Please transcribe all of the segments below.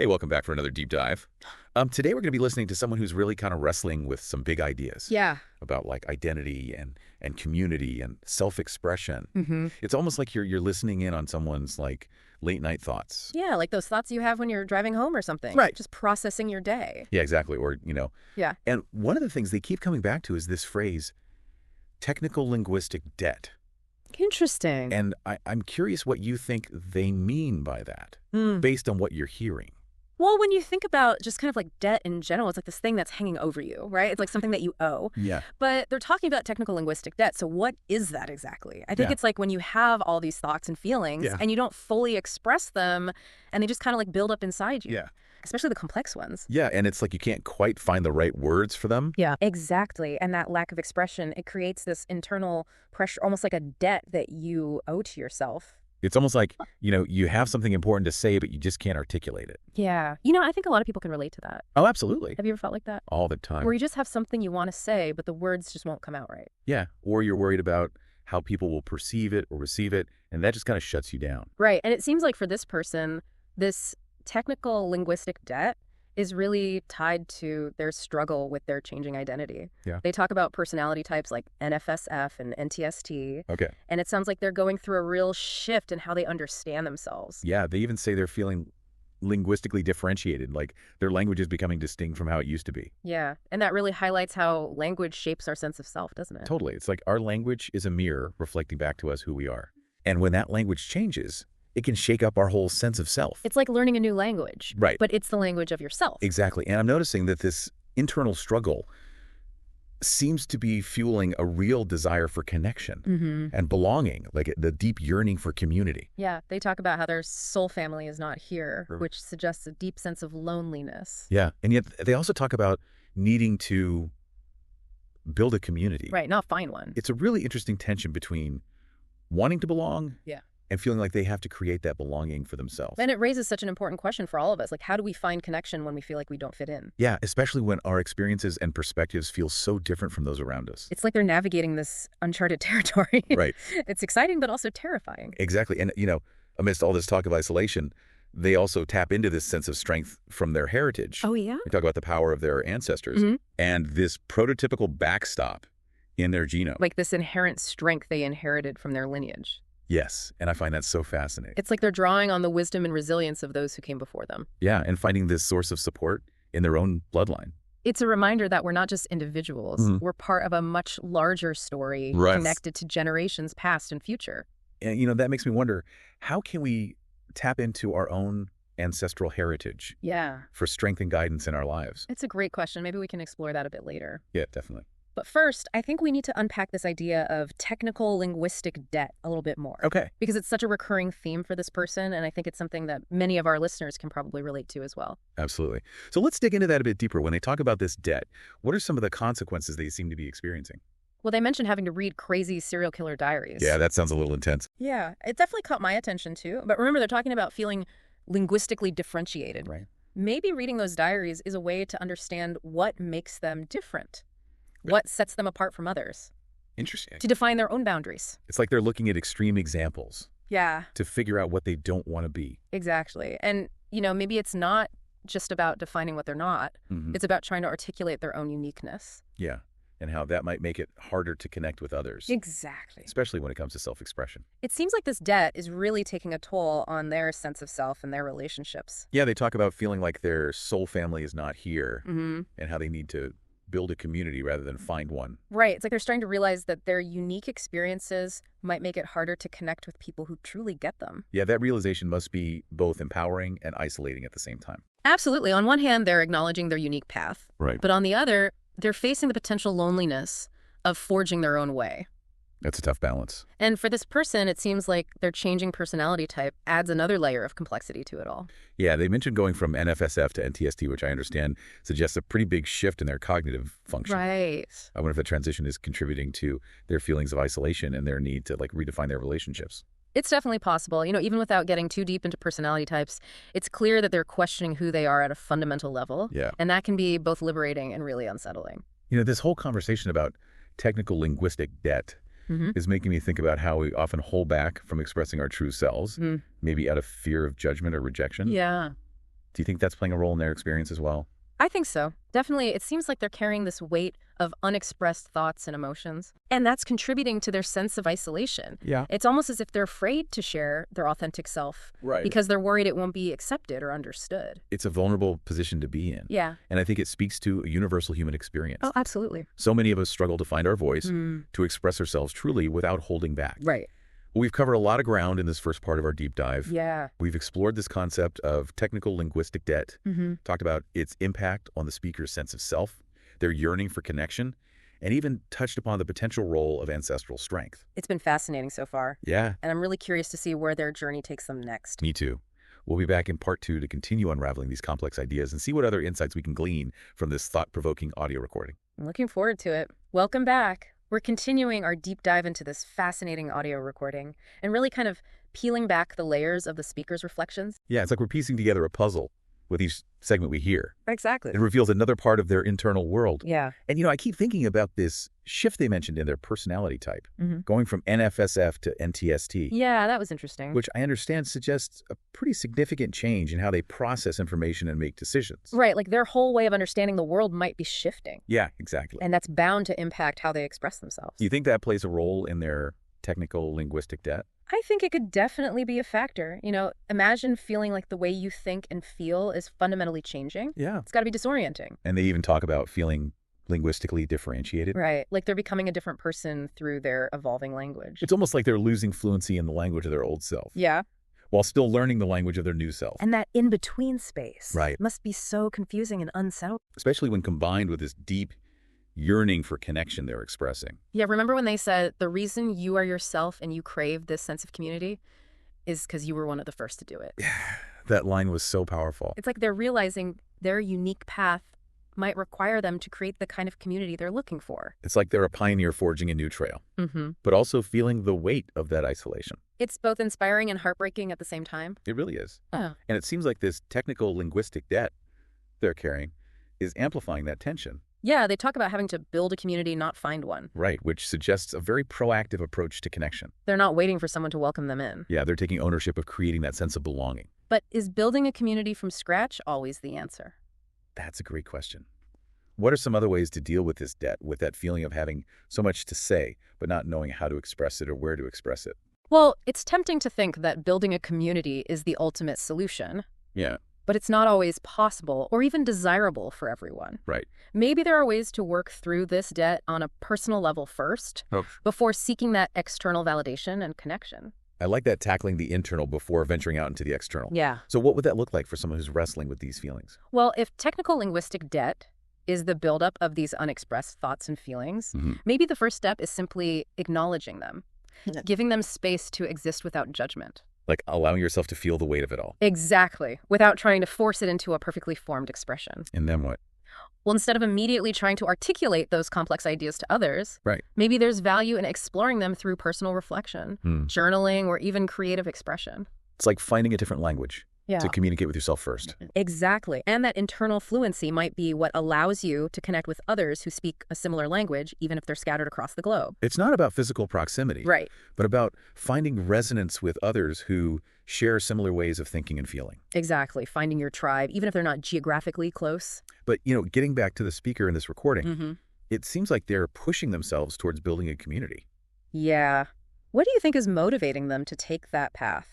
Hey, welcome back for another deep dive. Today we're going to be listening to someone who's really kind of wrestling with some big ideas. Yeah. About like identity and community and self-expression. Mm-hmm. It's almost like you're listening in on someone's like late night thoughts. Yeah, like those thoughts you have when you're driving home or something. Right. Just processing your day. Yeah, exactly. Or, Yeah. And one of the things they keep coming back to is this phrase, technical linguistic debt. Interesting. And I'm curious what you think they mean by that, based on what you're hearing. Well, when you think about just kind of like debt in general, it's like this thing that's hanging over you, right? It's like something that you owe. Yeah. But they're talking about technical linguistic debt. So what is that exactly? I think it's like when you have all these thoughts and feelings and you don't fully express them and they just kind of like build up inside you. Yeah. Especially the complex ones. Yeah, and it's like you can't quite find the right words for them. Yeah, exactly. And that lack of expression, it creates this internal pressure, almost like a debt that you owe to yourself. It's almost like, you have something important to say, but you just can't articulate it. Yeah. I think a lot of people can relate to that. Oh, absolutely. Have you ever felt like that? All the time. Where you just have something you want to say, but the words just won't come out right. Yeah, or you're worried about how people will perceive it or receive it, and that just kind of shuts you down. Right. And it seems like for this person, this technical linguistic debt is really tied to their struggle with their changing identity. Yeah. They talk about personality types like NFSF and NTST. Okay. And it sounds like they're going through a real shift in how they understand themselves. Yeah, they even say they're feeling linguistically differentiated, like their language is becoming distinct from how it used to be. Yeah. And that really highlights how language shapes our sense of self, doesn't it? Totally. It's like our language is a mirror reflecting back to us who we are. And when that language changes, it can shake up our whole sense of self. It's like learning a new language. Right. But it's the language of yourself. Exactly. And I'm noticing that this internal struggle seems to be fueling a real desire for connection and belonging, like the deep yearning for community. Yeah. They talk about how their soul family is not here, which suggests a deep sense of loneliness. Yeah. And yet they also talk about needing to build a community. Right. Not find one. It's a really interesting tension between wanting to belong and feeling like they have to create that belonging for themselves. And it raises such an important question for all of us. Like, how do we find connection when we feel like we don't fit in? Yeah, especially when our experiences and perspectives feel so different from those around us. It's like they're navigating this uncharted territory. Right. It's exciting, but also terrifying. Exactly. And, amidst all this talk of isolation, they also tap into this sense of strength from their heritage. Oh, yeah? They talk about the power of their ancestors and this prototypical backstop in their genome. Like this inherent strength they inherited from their lineage. Yes, and I find that so fascinating. It's like they're drawing on the wisdom and resilience of those who came before them. Yeah, and finding this source of support in their own bloodline. It's a reminder that we're not just individuals. We're part of a much larger story connected to generations past and future. And, that makes me wonder, how can we tap into our own ancestral heritage for strength and guidance in our lives? It's a great question. Maybe we can explore that a bit later. Yeah, definitely. But first, I think we need to unpack this idea of technical linguistic debt a little bit more. Okay. Because it's such a recurring theme for this person, and I think it's something that many of our listeners can probably relate to as well. Absolutely. So let's dig into that a bit deeper. When they talk about this debt, what are some of the consequences they seem to be experiencing? Well, they mentioned having to read crazy serial killer diaries. Yeah, that sounds a little intense. Yeah, it definitely caught my attention too. But remember, they're talking about feeling linguistically differentiated. Right. Maybe reading those diaries is a way to understand what makes them different. What sets them apart from others? Interesting. To define their own boundaries. It's like they're looking at extreme examples. Yeah. To figure out what they don't want to be. Exactly. And, maybe it's not just about defining what they're not. It's about trying to articulate their own uniqueness. Yeah. And how that might make it harder to connect with others. Exactly. Especially when it comes to self-expression. It seems like this debt is really taking a toll on their sense of self and their relationships. Yeah, they talk about feeling like their soul family is not here and how they need to build a community rather than find one. Right. It's like they're starting to realize that their unique experiences might make it harder to connect with people who truly get them. Yeah, that realization must be both empowering and isolating at the same time. Absolutely. On one hand, they're acknowledging their unique path. Right. But on the other, they're facing the potential loneliness of forging their own way. That's a tough balance. And for this person, it seems like their changing personality type adds another layer of complexity to it all. Yeah, they mentioned going from NFSF to NTST, which I understand suggests a pretty big shift in their cognitive function. Right. I wonder if the transition is contributing to their feelings of isolation and their need to redefine their relationships. It's definitely possible. Even without getting too deep into personality types, it's clear that they're questioning who they are at a fundamental level. Yeah. And that can be both liberating and really unsettling. This whole conversation about technical linguistic debt is making me think about how we often hold back from expressing our true selves, maybe out of fear of judgment or rejection. Yeah. Do you think that's playing a role in their experience as well? I think so. Definitely, it seems like they're carrying this weight of unexpressed thoughts and emotions, and that's contributing to their sense of isolation. Yeah. It's almost as if they're afraid to share their authentic self because they're worried it won't be accepted or understood. It's a vulnerable position to be in. Yeah. And I think it speaks to a universal human experience. Oh, absolutely. So many of us struggle to find our voice, to express ourselves truly without holding back. Right. Well, we've covered a lot of ground in this first part of our deep dive. Yeah. We've explored this concept of technical linguistic debt, talked about its impact on the speaker's sense of self, their yearning for connection, and even touched upon the potential role of ancestral strength. It's been fascinating so far. Yeah. And I'm really curious to see where their journey takes them next. Me too. We'll be back in part 2 to continue unraveling these complex ideas and see what other insights we can glean from this thought-provoking audio recording. I'm looking forward to it. Welcome back. We're continuing our deep dive into this fascinating audio recording and really kind of peeling back the layers of the speaker's reflections. Yeah, it's like we're piecing together a puzzle with each segment we hear. Exactly. It reveals another part of their internal world. Yeah. And, I keep thinking about this shift they mentioned in their personality type, going from NFSF to NTST. Yeah, that was interesting. Which I understand suggests a pretty significant change in how they process information and make decisions. Right, like their whole way of understanding the world might be shifting. Yeah, exactly. And that's bound to impact how they express themselves. Do you think that plays a role in their technical linguistic debt? I think it could definitely be a factor. Imagine feeling like the way you think and feel is fundamentally changing. Yeah. It's got to be disorienting. And they even talk about feeling linguistically differentiated. Right. Like they're becoming a different person through their evolving language. It's almost like they're losing fluency in the language of their old self. Yeah. While still learning the language of their new self. And that in-between space right. must be so confusing and unsettling. Especially when combined with this deep yearning for connection they're expressing. Yeah, remember when they said the reason you are yourself and you crave this sense of community is because you were one of the first to do it. That line was so powerful. It's like they're realizing their unique path might require them to create the kind of community they're looking for. It's like they're a pioneer forging a new trail, but also feeling the weight of that isolation. It's both inspiring and heartbreaking at the same time. It really is. Oh. And it seems like this technical linguistic debt they're carrying is amplifying that tension. Yeah, they talk about having to build a community, not find one. Right, which suggests a very proactive approach to connection. They're not waiting for someone to welcome them in. Yeah, they're taking ownership of creating that sense of belonging. But is building a community from scratch always the answer? That's a great question. What are some other ways to deal with this debt, with that feeling of having so much to say, but not knowing how to express it or where to express it? Well, it's tempting to think that building a community is the ultimate solution. Yeah. But it's not always possible or even desirable for everyone. Right. Maybe there are ways to work through this debt on a personal level first, before seeking that external validation and connection. I like that, tackling the internal before venturing out into the external. Yeah. So what would that look like for someone who's wrestling with these feelings? Well, if technical linguistic debt is the buildup of these unexpressed thoughts and feelings, maybe the first step is simply acknowledging them, giving them space to exist without judgment. Like allowing yourself to feel the weight of it all. Exactly, without trying to force it into a perfectly formed expression. And then what? Well, instead of immediately trying to articulate those complex ideas to others, right, maybe there's value in exploring them through personal reflection, journaling, or even creative expression. It's like finding a different language to communicate with yourself first. Exactly. And that internal fluency might be what allows you to connect with others who speak a similar language, even if they're scattered across the globe. It's not about physical proximity, right, but about finding resonance with others who share similar ways of thinking and feeling. Exactly. Finding your tribe, even if they're not geographically close. But, getting back to the speaker in this recording, it seems like they're pushing themselves towards building a community. Yeah. What do you think is motivating them to take that path?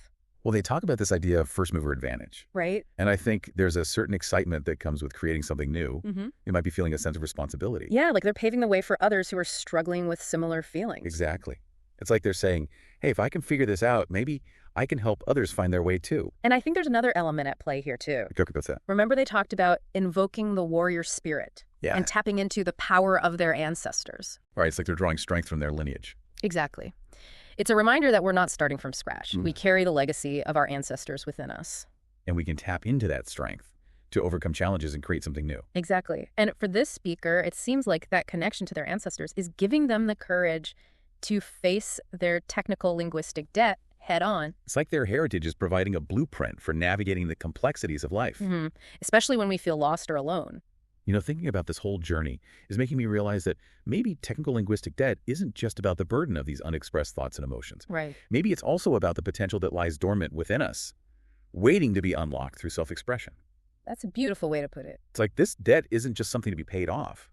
Well, they talk about this idea of first mover advantage. Right. And I think there's a certain excitement that comes with creating something new. You might be feeling a sense of responsibility. Yeah, like they're paving the way for others who are struggling with similar feelings. Exactly. It's like they're saying, hey, if I can figure this out, maybe I can help others find their way too. And I think there's another element at play here too. What's that? Remember they talked about invoking the warrior spirit and tapping into the power of their ancestors. Right, it's like they're drawing strength from their lineage. Exactly. It's a reminder that we're not starting from scratch. We carry the legacy of our ancestors within us. And we can tap into that strength to overcome challenges and create something new. Exactly. And for this speaker, it seems like that connection to their ancestors is giving them the courage to face their technical linguistic debt head on. It's like their heritage is providing a blueprint for navigating the complexities of life. Especially when we feel lost or alone. Thinking about this whole journey is making me realize that maybe technical linguistic debt isn't just about the burden of these unexpressed thoughts and emotions. Right. Maybe it's also about the potential that lies dormant within us, waiting to be unlocked through self-expression. That's a beautiful way to put it. It's like this debt isn't just something to be paid off,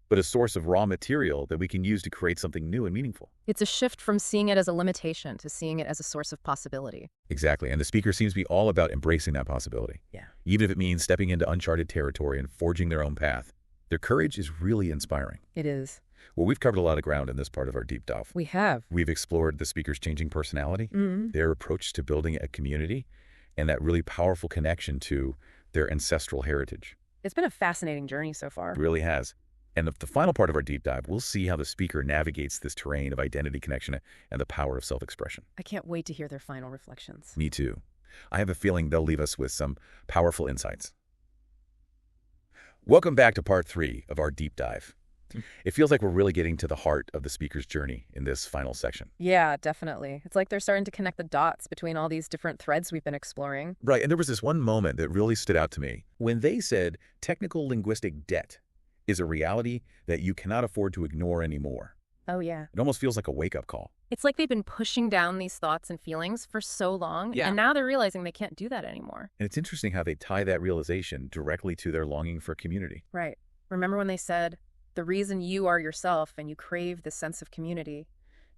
but a source of raw material that we can use to create something new and meaningful. It's a shift from seeing it as a limitation to seeing it as a source of possibility. Exactly. And the speaker seems to be all about embracing that possibility. Yeah. Even if it means stepping into uncharted territory and forging their own path. Their courage is really inspiring. It is. Well, we've covered a lot of ground in this part of our deep dive. We have. We've explored the speaker's changing personality, their approach to building a community, and that really powerful connection to their ancestral heritage. It's been a fascinating journey so far. It really has. And the final part of our deep dive, we'll see how the speaker navigates this terrain of identity connection and the power of self-expression. I can't wait to hear their final reflections. Me too. I have a feeling they'll leave us with some powerful insights. Welcome back to part 3 of our deep dive. It feels like we're really getting to the heart of the speaker's journey in this final section. Yeah, definitely. It's like they're starting to connect the dots between all these different threads we've been exploring. Right, and there was this one moment that really stood out to me. When they said technical linguistic debt is a reality that you cannot afford to ignore anymore. Oh, yeah. It almost feels like a wake-up call. It's like they've been pushing down these thoughts and feelings for so long, and now they're realizing they can't do that anymore. And it's interesting how they tie that realization directly to their longing for community. Right. Remember when they said, the reason you are yourself and you crave this sense of community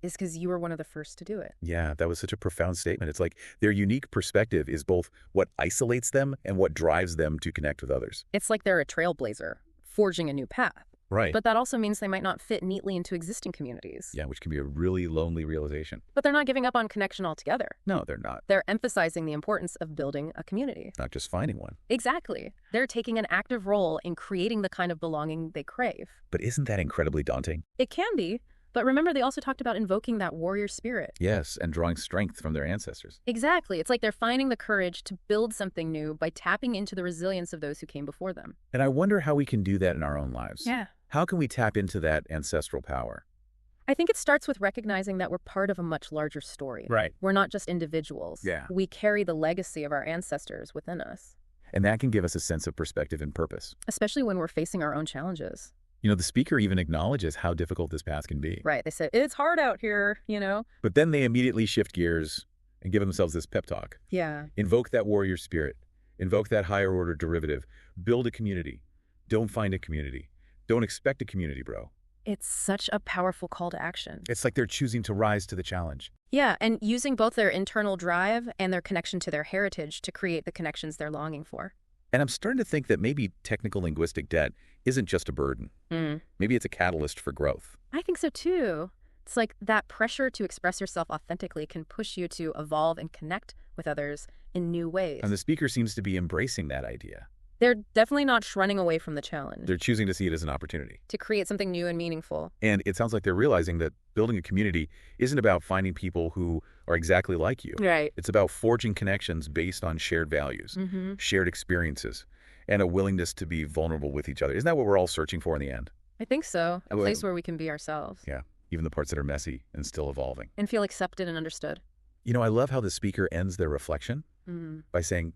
is because you were one of the first to do it. Yeah, that was such a profound statement. It's like their unique perspective is both what isolates them and what drives them to connect with others. It's like they're a trailblazer, forging a new path. Right. But that also means they might not fit neatly into existing communities. Yeah, which can be a really lonely realization. But they're not giving up on connection altogether. No, they're not. They're emphasizing the importance of building a community. Not just finding one. Exactly. They're taking an active role in creating the kind of belonging they crave. But isn't that incredibly daunting? It can be. But remember, they also talked about invoking that warrior spirit. Yes, and drawing strength from their ancestors. Exactly. It's like they're finding the courage to build something new by tapping into the resilience of those who came before them. And I wonder how we can do that in our own lives. Yeah. How can we tap into that ancestral power? I think it starts with recognizing that we're part of a much larger story. Right. We're not just individuals. Yeah. We carry the legacy of our ancestors within us. And that can give us a sense of perspective and purpose. Especially when we're facing our own challenges. You know, the speaker even acknowledges how difficult this path can be. Right. They say, it's hard out here, But then they immediately shift gears and give themselves this pep talk. Yeah. Invoke that warrior spirit. Invoke that higher order derivative. Build a community. Don't find a community. Don't expect a community, bro. It's such a powerful call to action. It's like they're choosing to rise to the challenge. Yeah, and using both their internal drive and their connection to their heritage to create the connections they're longing for. And I'm starting to think that maybe technical linguistic debt isn't just a burden. Maybe it's a catalyst for growth. I think so too. It's like that pressure to express yourself authentically can push you to evolve and connect with others in new ways. And the speaker seems to be embracing that idea. They're definitely not running away from the challenge. They're choosing to see it as an opportunity. To create something new and meaningful. And it sounds like they're realizing that building a community isn't about finding people who are exactly like you. Right. It's about forging connections based on shared values, shared experiences, and a willingness to be vulnerable with each other. Isn't that what we're all searching for in the end? I think so. A place where we can be ourselves. Yeah, even the parts that are messy and still evolving. And feel accepted and understood. You know, I love how the speaker ends their reflection by saying,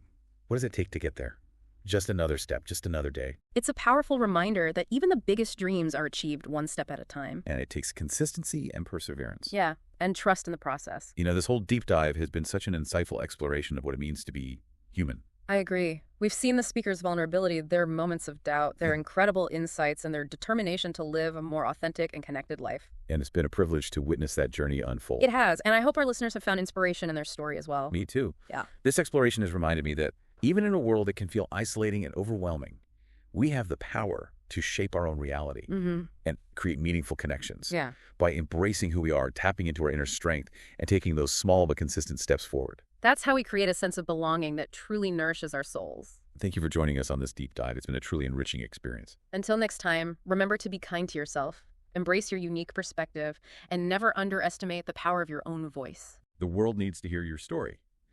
what does it take to get there? Just another step, just another day. It's a powerful reminder that even the biggest dreams are achieved one step at a time. And it takes consistency and perseverance. Yeah, and trust in the process. You know, this whole deep dive has been such an insightful exploration of what it means to be human. I agree. We've seen the speaker's vulnerability, their moments of doubt, their incredible insights, and their determination to live a more authentic and connected life. And it's been a privilege to witness that journey unfold. It has, and I hope our listeners have found inspiration in their story as well. Me too. Yeah. This exploration has reminded me that even in a world that can feel isolating and overwhelming, we have the power to shape our own reality and create meaningful connections by embracing who we are, tapping into our inner strength, and taking those small but consistent steps forward. That's how we create a sense of belonging that truly nourishes our souls. Thank you for joining us on this deep dive. It's been a truly enriching experience. Until next time, remember to be kind to yourself, embrace your unique perspective, and never underestimate the power of your own voice. The world needs to hear your story.